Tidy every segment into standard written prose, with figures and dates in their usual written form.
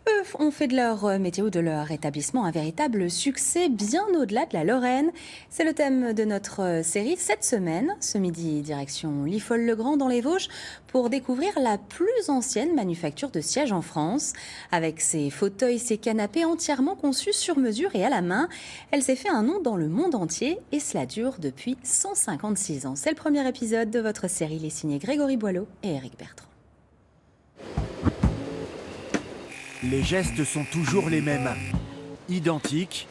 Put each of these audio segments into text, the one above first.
Eux ont fait de leur métier ou de leur établissement un véritable succès bien au-delà de la Lorraine. C'est le thème de notre série cette semaine. Ce midi, direction Liffol-le-Grand dans les Vosges pour découvrir la plus ancienne manufacture de sièges en France. Avec ses fauteuils, ses canapés entièrement conçus sur mesure et à la main, elle s'est fait un nom dans le monde entier et cela dure depuis 156 ans. C'est le premier épisode de votre série. Il est signé Grégory Boileau et Éric Bertrand. Les gestes sont toujours les mêmes, identiques,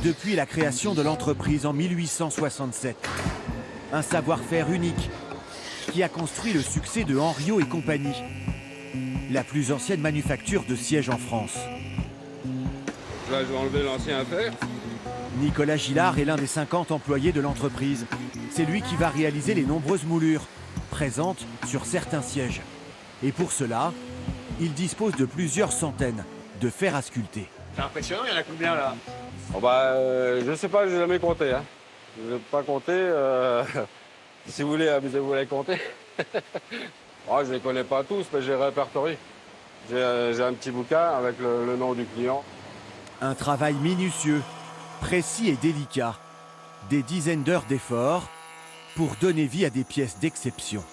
depuis la création de l'entreprise en 1867. Un savoir-faire unique qui a construit le succès de Henriot et compagnie, la plus ancienne manufacture de sièges en France. Là, je vais enlever l'ancien fer. Nicolas Gillard est l'un des 50 employés de l'entreprise. C'est lui qui va réaliser les nombreuses moulures présentes sur certains sièges. Et pour cela, il dispose de plusieurs centaines de fers à sculpter. C'est impressionnant, il y en a combien là? Je sais pas, je n'ai jamais compté. Je n'ai pas compté. Si vous voulez, amusez-vous à les compter. Je ne les connais pas tous, mais j'ai répertorié. J'ai un petit bouquin avec le nom du client. Un travail minutieux, précis et délicat. Des dizaines d'heures d'efforts pour donner vie à des pièces d'exception.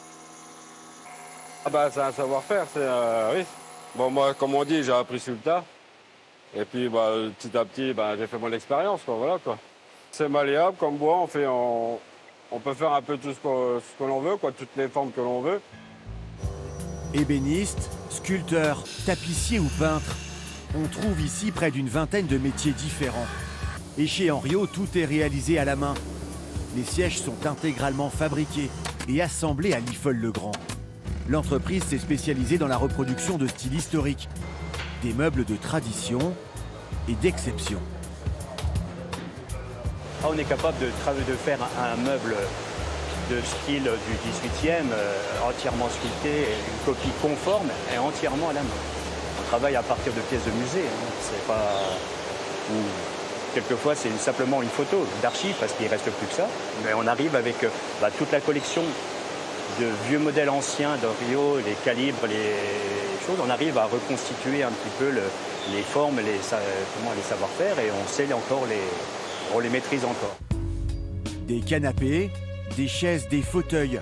C'est un savoir-faire, oui. Bon, moi, comme on dit, j'ai appris sur le tas. Et puis, petit à petit, j'ai fait mon expérience, voilà, quoi. C'est malléable, comme bois, on peut faire un peu tout ce que l'on veut, quoi, toutes les formes que l'on veut. Ébéniste, sculpteur, tapissier ou peintre, on trouve ici près d'une vingtaine de métiers différents. Et chez Henriot, tout est réalisé à la main. Les sièges sont intégralement fabriqués et assemblés à Liffol-le-Grand. L'entreprise s'est spécialisée dans la reproduction de styles historiques, des meubles de tradition et d'exception. On est capable de faire un meuble de style du 18e, entièrement sculpté, une copie conforme et entièrement à la main. On travaille à partir de pièces de musée, c'est pas... Quelquefois, c'est simplement une photo d'archives parce qu'il ne reste plus que ça. Mais on arrive avec toute la collection de vieux modèles anciens d'Henriot, les calibres, les choses. On arrive à reconstituer un petit peu les formes, les savoir-faire et on les maîtrise encore. Des canapés, des chaises, des fauteuils.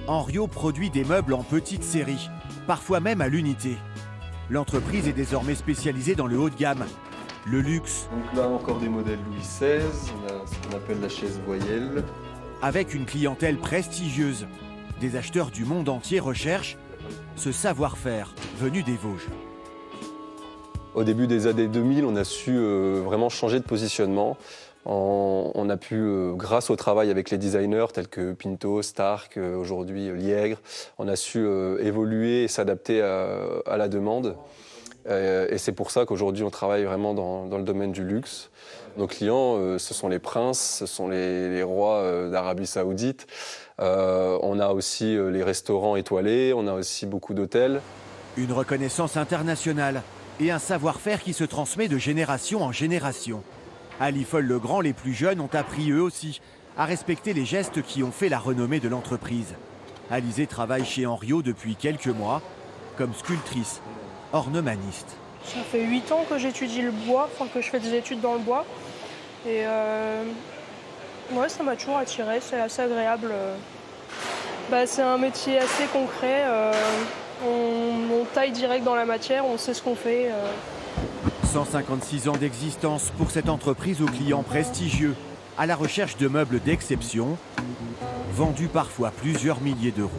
Henriot produit des meubles en petite série, parfois même à l'unité. L'entreprise est désormais spécialisée dans le haut de gamme, le luxe. Donc là encore des modèles Louis XVI, on a ce qu'on appelle la chaise voyelle. Avec une clientèle prestigieuse, des acheteurs du monde entier recherchent ce savoir-faire venu des Vosges. Au début des années 2000, on a su vraiment changer de positionnement. On a pu, grâce au travail avec les designers tels que Pinto, Stark, aujourd'hui Liègre, on a su évoluer et s'adapter à la demande. Et c'est pour ça qu'aujourd'hui, on travaille vraiment dans le domaine du luxe. Nos clients, ce sont les princes, ce sont les rois d'Arabie Saoudite. On a aussi les restaurants étoilés, on a aussi beaucoup d'hôtels. Une reconnaissance internationale et un savoir-faire qui se transmet de génération en génération. À Liffol-le-Grand, les plus jeunes ont appris eux aussi à respecter les gestes qui ont fait la renommée de l'entreprise. Alizée travaille chez Henriot depuis quelques mois comme sculptrice, ornemaniste. Ça fait 8 ans que j'étudie le bois, que je fais des études dans le bois. Et ça m'a toujours attiré, c'est assez agréable. C'est un métier assez concret. On taille direct dans la matière, on sait ce qu'on fait. 156 ans d'existence pour cette entreprise aux clients prestigieux, à la recherche de meubles d'exception, vendus parfois plusieurs milliers d'euros.